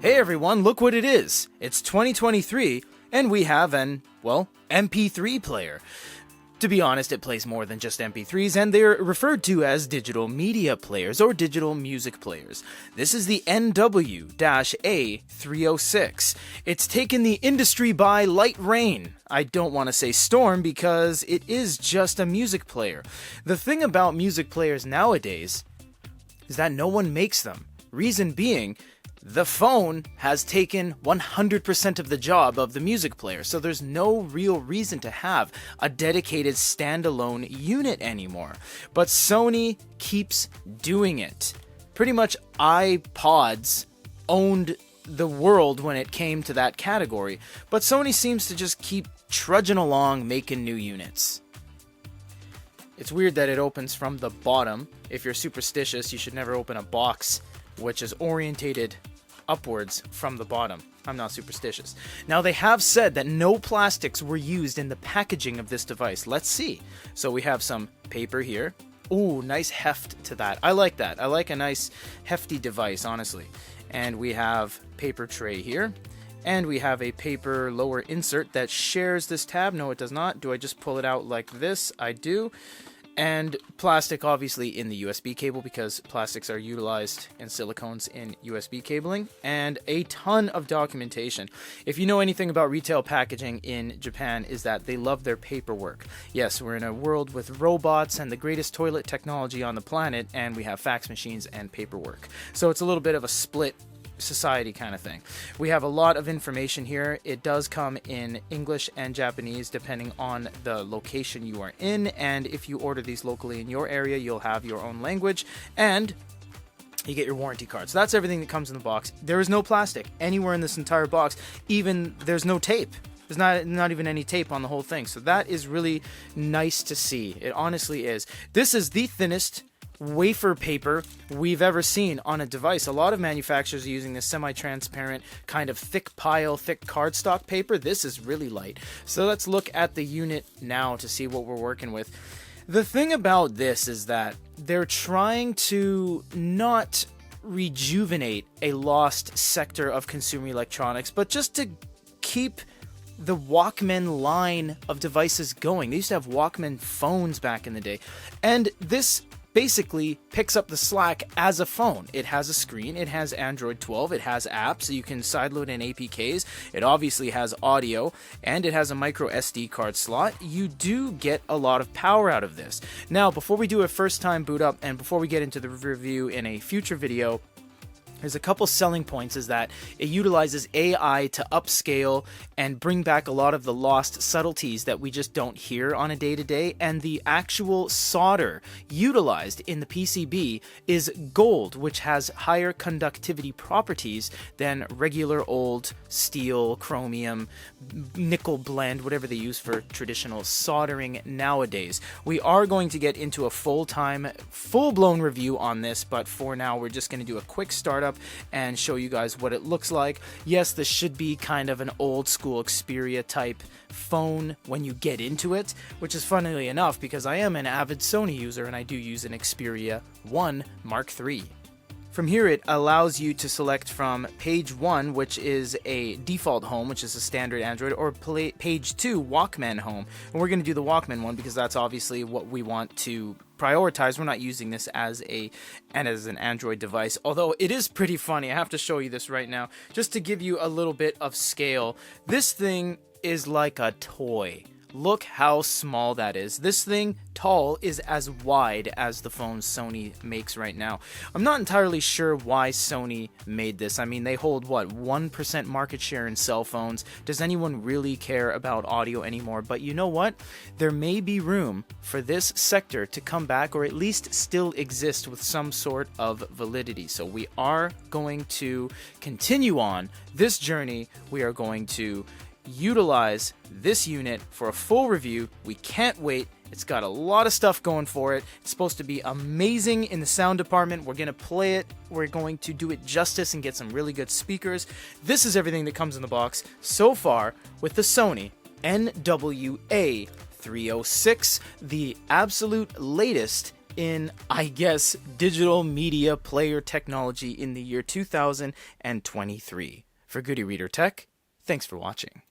Hey everyone, look what it is. It's 2023, and we have an, MP3 player. To be honest, it plays more than just MP3s, and they're referred to as digital media players or digital music players. This is the NW-A306. It's taken the industry by light rain. I don't want to say storm because it is just a music player. The thing about music players nowadays is that no one makes them. Reason being, the phone has taken 100% of the job of the music player, so there's no real reason to have a dedicated standalone unit anymore. But Sony keeps doing it. Pretty much iPods owned the world when it came to that category, but Sony seems to just keep trudging along making new units. It's weird that it opens from the bottom. If you're superstitious, you should never open a box which is orientated upwards from the bottom. I'm not superstitious. Now, they have said that no plastics were used in the packaging of this device. Let's see. So we have some paper here. Ooh, nice heft to that. I like that. I like a nice hefty device, honestly. And we have paper tray here. And we have a paper lower insert that shares this tab. No, it does not. Do I just pull it out like this? I do. And plastic, obviously, in the USB cable, because plastics are utilized in silicones in USB cabling, and a ton of documentation. If you know anything about retail packaging in Japan, is that they love their paperwork. Yes, we're in a world with robots and the greatest toilet technology on the planet, and we have fax machines and paperwork. So it's a little bit of a split society kind of thing. We have a lot of information here. It does come in English and Japanese depending on the location you are in, and if you order these locally in your area, you'll have your own language, and you get your warranty card. So that's everything that comes in the box. There is no plastic anywhere in this entire box. Even there's no tape. There's not even any tape on the whole thing. So that is really nice to see. It honestly is. This is the thinnest wafer paper we've ever seen on a device. A lot of manufacturers are using this semi-transparent kind of thick cardstock paper. This is really light. So let's look at the unit now to see what we're working with. The thing about this is that they're trying to not rejuvenate a lost sector of consumer electronics, but just to keep the Walkman line of devices going. They used to have Walkman phones back in the day, and this basically picks up the slack as a phone. It has a screen, it has Android 12, it has apps, so you can sideload in APKs, it obviously has audio, and it has a micro SD card slot. You do get a lot of power out of this. Now, before we do a first time boot up, and before we get into the review in a future video, there's a couple selling points, is that it utilizes AI to upscale and bring back a lot of the lost subtleties that we just don't hear on a day-to-day, and the actual solder utilized in the PCB is gold, which has higher conductivity properties than regular old steel, chromium, nickel blend, whatever they use for traditional soldering nowadays. We are going to get into a full-time, full-blown review on this, but for now we're just going to do a quick startup and show you guys what it looks like. Yes, this should be kind of an old school Xperia type phone when you get into it, which is funnily enough because I am an avid Sony user and I do use an Xperia 1 Mark III. From here, it allows you to select from page 1, which is a default home, which is a standard Android, or page 2, Walkman home. And we're going to do the Walkman one because that's obviously what we want to prioritize. We're not using this as an Android device, although it is pretty funny. I have to show you this right now, just to give you a little bit of scale. This thing is like a toy. Look how small that is. This thing, tall, is as wide as the phones Sony makes right now. I'm not entirely sure why Sony made this. I mean, they hold, 1% market share in cell phones. Does anyone really care about audio anymore? But you know what? There may be room for this sector to come back, or at least still exist with some sort of validity. So we are going to continue on this journey. We are going to utilize this unit for a full review. We can't wait. It's got a lot of stuff going for it. It's supposed to be amazing in the sound department. We're going to play it. We're going to do it justice and get some really good speakers. This is everything that comes in the box so far with the Sony NW-A306, the absolute latest in, I guess, digital media player technology in the year 2023. For Goody Reader Tech, thanks for watching.